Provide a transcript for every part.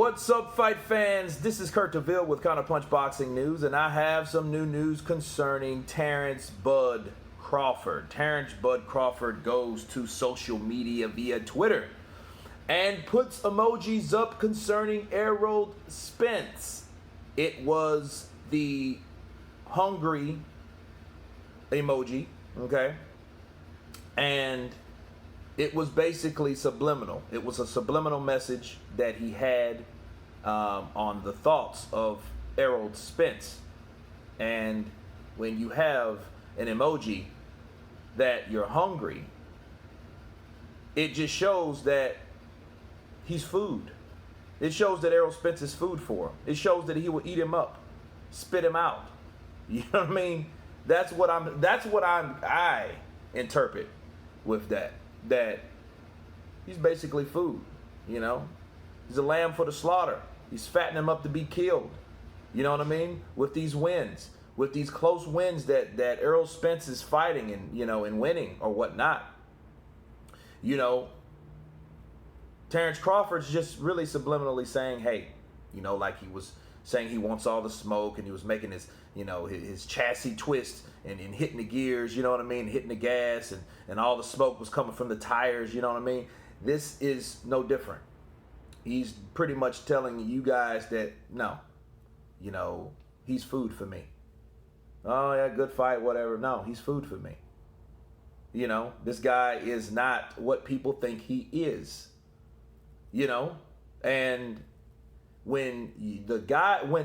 What's up, fight fans? This is Kurt DeVille with Counterpunch Boxing News, and I have some new news concerning Terence Bud Crawford. Terence Bud Crawford goes to social media via Twitter and puts emojis up concerning Errol Spence. It was the hungry emoji, okay? And it was basically subliminal. It was a subliminal message that he had on the thoughts of Errol Spence. And when you have an emoji that you're hungry, it just shows that he's food. It shows that Errol Spence is food for him. It shows that he will eat him up, spit him out. You know what I mean? That's what I interpret with that. That he's basically food, you know? He's a lamb for the slaughter. He's fattening him up to be killed. You know what I mean? With these wins, with these close wins that Errol Spence is fighting and, you know, and winning or whatnot. You know, Terence Crawford's just really subliminally saying, hey, you know, like he was saying he wants all the smoke, and he was making his, you know, his chassis twist and hitting the gears, you know what I mean, hitting the gas, and all the smoke was coming from the tires, you know what I mean. This is no different. He's pretty much telling you guys that, no, you know, he's food for me. Oh, yeah, good fight, whatever. No, he's food for me. You know, this guy is not what people think he is, you know, and when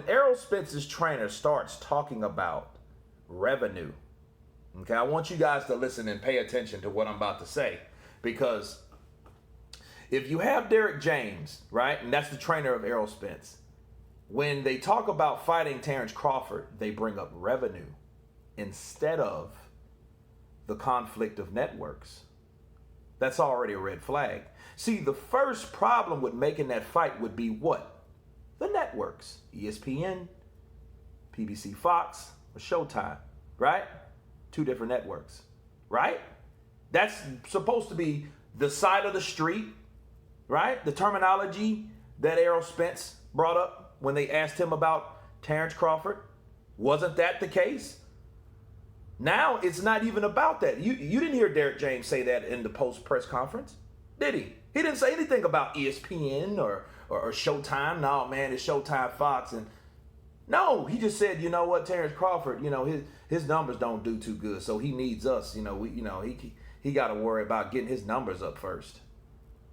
Errol Spence's trainer starts talking about revenue, okay, I want you guys to listen and pay attention to what I'm about to say, because if you have Derek James, right, and that's the trainer of Errol Spence, when they talk about fighting Terence Crawford, they bring up revenue instead of the conflict of networks. That's already a red flag. See, the first problem with making that fight would be what? The networks, ESPN, PBC Fox, or Showtime, right? Two different networks, right? That's supposed to be the side of the street, right? The terminology that Errol Spence brought up when they asked him about Terence Crawford. Wasn't that the case? Now it's not even about that. You didn't hear Derek James say that in the post-press conference, did he? He didn't say anything about ESPN or Showtime. No, man, it's Showtime, Fox. And no, he just said, you know what, Terence Crawford, you know, his numbers don't do too good, so he needs us. You know, he got to worry about getting his numbers up first.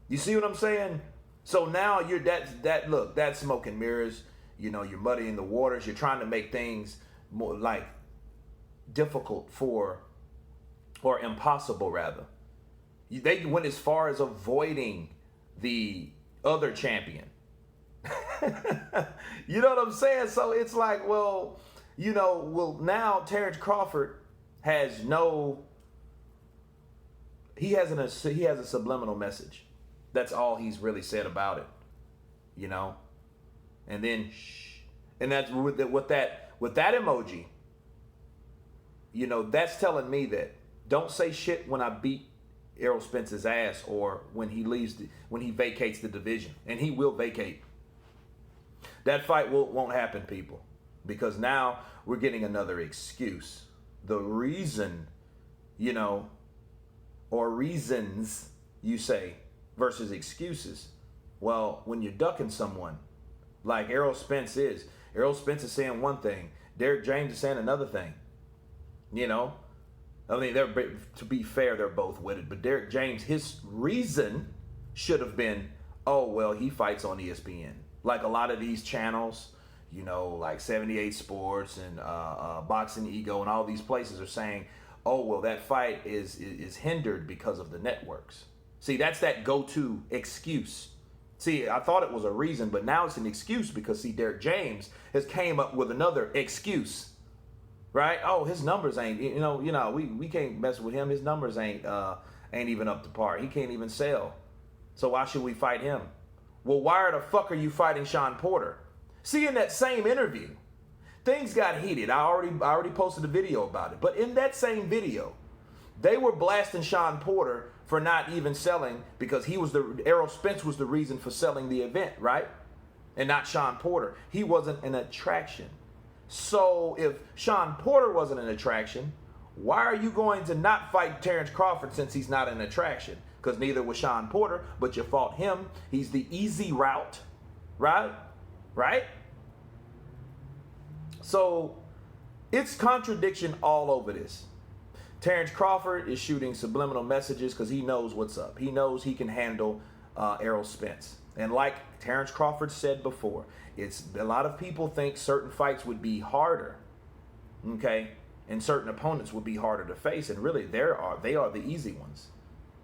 You see what I'm saying? So now look, that's smoke and mirrors. You know, you're muddying the waters. You're trying to make things more like difficult or impossible rather. They went as far as avoiding the other champion. You know what I'm saying? So it's like, well, you know, now Terence Crawford has he has a subliminal message. That's all he's really said about it, you know. And then and that's with that emoji, you know, that's telling me that don't say shit when I beat Errol Spence's ass, or when he vacates the division, and he will vacate. That fight won't happen, people, because now we're getting another excuse. The reason, you know, or reasons you say versus excuses. Well, when you're ducking someone like Errol Spence is saying one thing, Derek James is saying another thing, you know. I mean, to be fair, they're both with it. But Derek James, his reason should have been, oh, well, he fights on ESPN. Like a lot of these channels, you know, like 78 Sports and Boxing Ego and all these places are saying, oh, well, that fight is hindered because of the networks. See, that's that go-to excuse. See, I thought it was a reason, but now it's an excuse because, see, Derek James has came up with another excuse. Right? Oh, his numbers ain't, you know, we can't mess with him. His numbers ain't even up to par. He can't even sell. So why should we fight him? Well, why the fuck are you fighting Shawn Porter? See, in that same interview, things got heated. I already posted a video about it. But in that same video, they were blasting Shawn Porter for not even selling, because Errol Spence was the reason for selling the event, right? and not Shawn Porter. He wasn't an attraction. So if Shawn Porter wasn't an attraction, why are you going to not fight Terrence Crawford since he's not an attraction? Because neither was Shawn Porter, but you fought him. He's the easy route, right? Right? So it's contradiction all over this. Terrence Crawford is shooting subliminal messages because he knows what's up. He knows he can handle Errol Spence. And like Terrence Crawford said before, it's a lot of people think certain fights would be harder, okay, and certain opponents would be harder to face, and really they are the easy ones.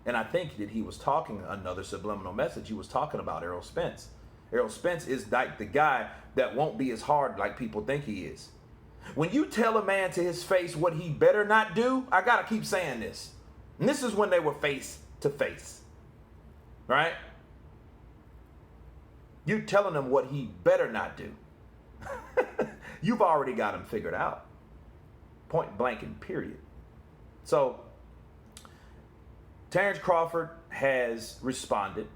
And I think that he was talking another subliminal message. He was talking about Errol Spence. Errol Spence is like the guy that won't be as hard like people think he is. When you tell a man to his face what he better not do, I gotta keep saying this. And this is when they were face to face, right? You're telling him what he better not do. You've already got him figured out. Point blank and period. So Terrence Crawford has responded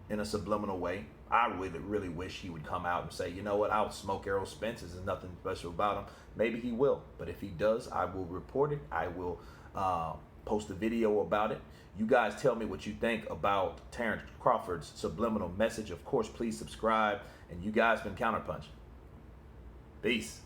in a subliminal way. I really wish he would come out and say, you know what, I'll smoke Errol Spence. There's nothing special about him. Maybe he will. But if he does, I will report it. I will post a video about it. You guys tell me what you think about Terrence Crawford's subliminal message. Of course, please subscribe. And you guys been Counterpunch. Peace.